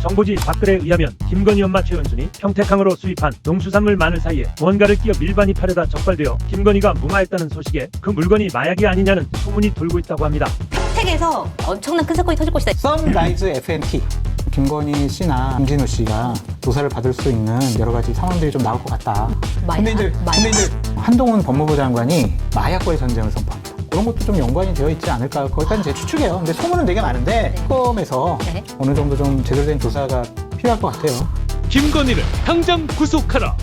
정보지 댓글에 의하면 김건희 엄마 최은순이 평택항으로 수입한 농수산물 마늘 사이에 무언가를 끼워 밀반입하려다 적발되어 김건희가 무마했다는 소식에 그 물건이 마약이 아니냐는 소문이 돌고 있다고 합니다. 평택에서 엄청난 큰 사건이 터질 것이다. 선라이즈 FNT 김건희 씨나 김진우 씨가 조사를 받을 수 있는 여러 가지 상황들이 좀 나올 것 같다. 근데 이제 한동훈 법무부 장관이 마약과의 전쟁을 선포합니다. 그런 것도 좀 연관이 되어 있지 않을까, 거기까지 제 추측이에요. 근데 소문은 되게 많은데 특검에서 어느 정도 좀 제대로 된 조사가 필요할 것 같아요. 김건희를 당장 구속하라.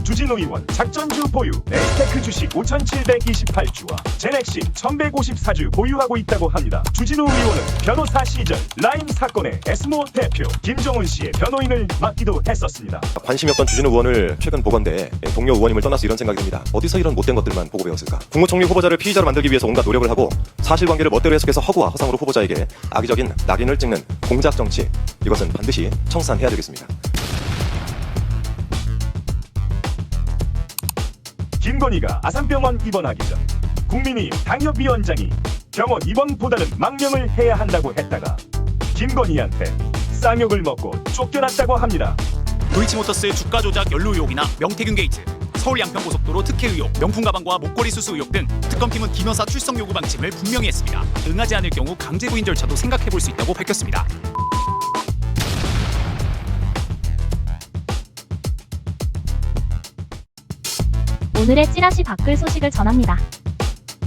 주진우 의원 작전주 보유, 에스테크 주식 5,728주와 제넥신 1,154주 보유하고 있다고 합니다. 주진우 의원은 변호사 시절 라임 사건의 에스모 대표 김정은 씨의 변호인을 맡기도 했었습니다. 관심이 없던 주진우 의원을 최근 보건대에 동료 의원임을 떠나서 이런 생각이 듭니다. 어디서 이런 못된 것들만 보고 배웠을까? 국무총리 후보자를 피의자로 만들기 위해서 온갖 노력을 하고 사실관계를 멋대로 해석해서 허구와 허상으로 후보자에게 악의적인 낙인을 찍는 공작정치, 이것은 반드시 청산해야 되겠습니다. 김건희가 아산병원 입원하기 전 국민의힘 당협위원장이 병원 입원보다는 망명을 해야 한다고 했다가 김건희한테 쌍욕을 먹고 쫓겨났다고 합니다. 도이치모터스의 주가 조작 연루 의혹이나 명태균 게이트, 서울 양평고속도로 특혜 의혹, 명품 가방과 목걸이 수수 의혹 등 특검팀은 김 여사 출석 요구 방침을 분명히 했습니다. 응하지 않을 경우 강제 부인 절차도 생각해볼 수 있다고 밝혔습니다. 오늘의 찌라시 밖을 소식을 전합니다.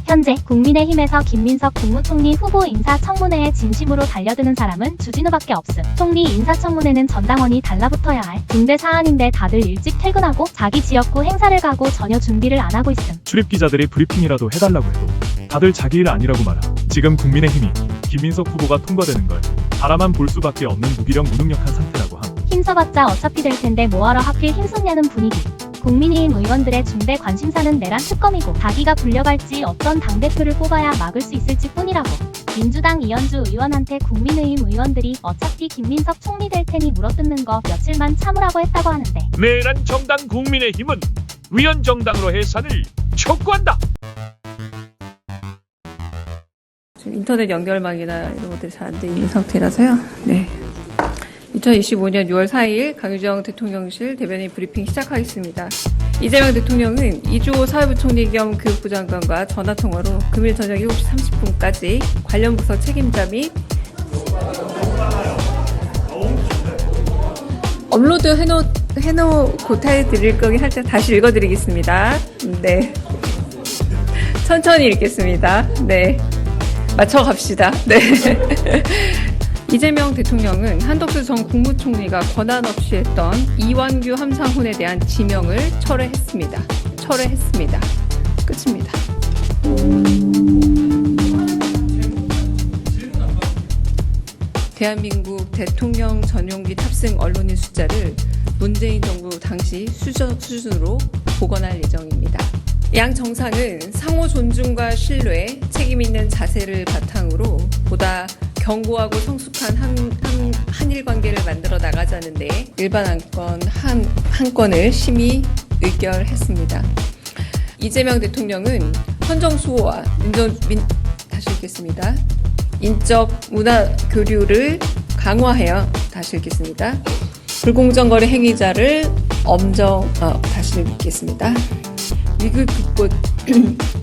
현재 국민의힘에서 김민석 국무총리 후보 인사청문회에 진심으로 달려드는 사람은 주진우밖에 없음. 총리 인사청문회는 전 당원이 달라붙어야 할 중대 사안인데 다들 일찍 퇴근하고 자기 지역구 행사를 가고 전혀 준비를 안 하고 있음. 출입기자들이 브리핑이라도 해달라고 해도 다들 자기 일 아니라고 말함. 지금 국민의힘이 김민석 후보가 통과되는 걸 바라만 볼 수밖에 없는 무기력 무능력한 상태라고 함. 힘써봤자 어차피 될 텐데 뭐하러 하필 힘썼냐는 분위기. 국민의힘 의원들의 중대 관심사는 내란 특검이고 자기가 불려갈지 어떤 당대표를 뽑아야 막을 수 있을지 뿐이라고. 민주당 이현주 의원한테 국민의힘 의원들이 어차피 김민석 총리 될 테니 물어뜯는 거 며칠만 참으라고 했다고 하는데, 내란 정당 국민의힘은 위헌 정당으로 해산을 촉구한다. 지금 인터넷 연결망이나 이런 것들이 잘 안 돼 있는 상태라서요. 네. 2025년 6월 4일 강유정 대통령실 대변인 브리핑 시작하겠습니다. 이재명 대통령은 이주호 사회부총리 겸 교육부 장관과 전화통화로 금일 저녁 7시 30분까지 관련 부서 책임자 및 업로드 해놓고 해드릴 거긴 살짝 다시 읽어드리겠습니다. 네. 천천히 읽겠습니다. 네. 맞춰갑시다. 네. 이재명 대통령은 한덕수 전 국무총리가 권한 없이 했던 이완규 함상훈에 대한 지명을 철회했습니다. 끝입니다. 대한민국 대통령 전용기 탑승 언론인 숫자를 문재인 정부 당시 수준으로 복원할 예정입니다. 양 정상은 상호 존중과 신뢰, 책임 있는 자세를 바탕으로 보다 견고하고 성숙한 한일 관계를 만들어 나가자는데 일반 안건 한 건을 심의 의결했습니다. 이재명 대통령은 헌정수호와 다시 읽겠습니다. 인적 문화 교류를 강화하여 다시 읽겠습니다. 불공정 거래 행위자를 다시 읽겠습니다.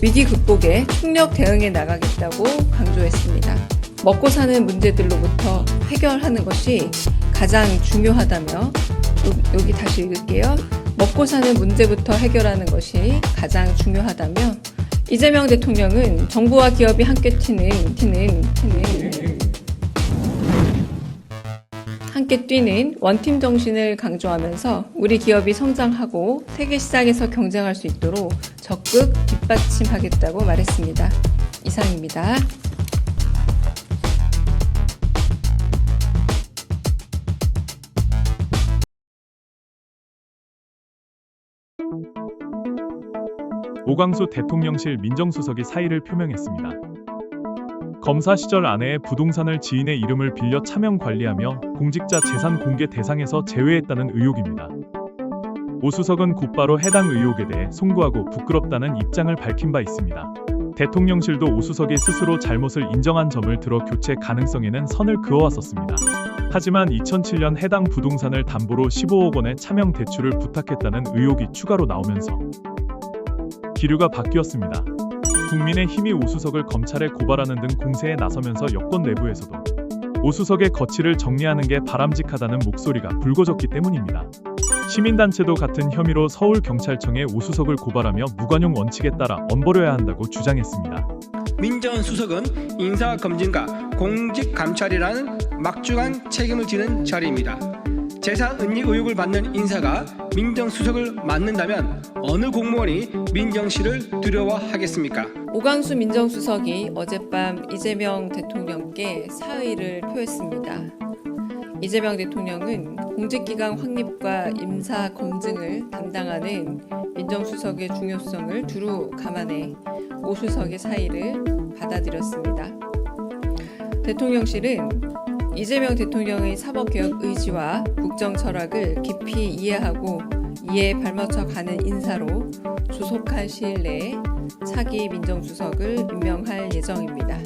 위기 극복에 총력 대응해 나가겠다고 강조했습니다. 먹고 사는 문제들로부터 해결하는 것이 가장 중요하다며, 여기 다시 읽을게요. 먹고 사는 문제부터 해결하는 것이 가장 중요하다며, 이재명 대통령은 정부와 기업이 함께 뛰는 원팀 정신을 강조하면서 우리 기업이 성장하고 세계 시장에서 경쟁할 수 있도록 적극 뒷받침하겠다고 말했습니다. 이상입니다. 오광수 대통령실 민정수석이 사의를 표명했습니다. 검사 시절 아내의 부동산을 지인의 이름을 빌려 차명 관리하며 공직자 재산 공개 대상에서 제외했다는 의혹입니다. 오 수석은 곧바로 해당 의혹에 대해 송구하고 부끄럽다는 입장을 밝힌 바 있습니다. 대통령실도 오수석이 스스로 잘못을 인정한 점을 들어 교체 가능성에는 선을 그어왔었습니다. 하지만 2007년 해당 부동산을 담보로 15억 원의 차명 대출을 부탁했다는 의혹이 추가로 나오면서 기류가 바뀌었습니다. 국민의힘이 오수석을 검찰에 고발하는 등 공세에 나서면서 여권 내부에서도 오수석의 거취를 정리하는 게 바람직하다는 목소리가 불거졌기 때문입니다. 시민단체도 같은 혐의로 서울경찰청에 오수석을 고발하며 무관용 원칙에 따라 엄벌해야 한다고 주장했습니다. 민정수석은 인사검증과 공직감찰이라는 막중한 책임을 지는 자리입니다. 재산은닉 의혹을 받는 인사가 민정수석을 맡는다면 어느 공무원이 민정실을 두려워하겠습니까? 오광수 민정수석이 어젯밤 이재명 대통령께 사의를 표했습니다. 이재명 대통령은 공직기강 확립과 임사 검증을 담당하는 민정수석의 중요성을 두루 감안해 오수석의 사의를 받아들였습니다. 대통령실은 이재명 대통령의 사법개혁 의지와 국정 철학을 깊이 이해하고 이에 발맞춰 가는 인사로 조속한 시일 내에 차기 민정수석을 임명할 예정입니다.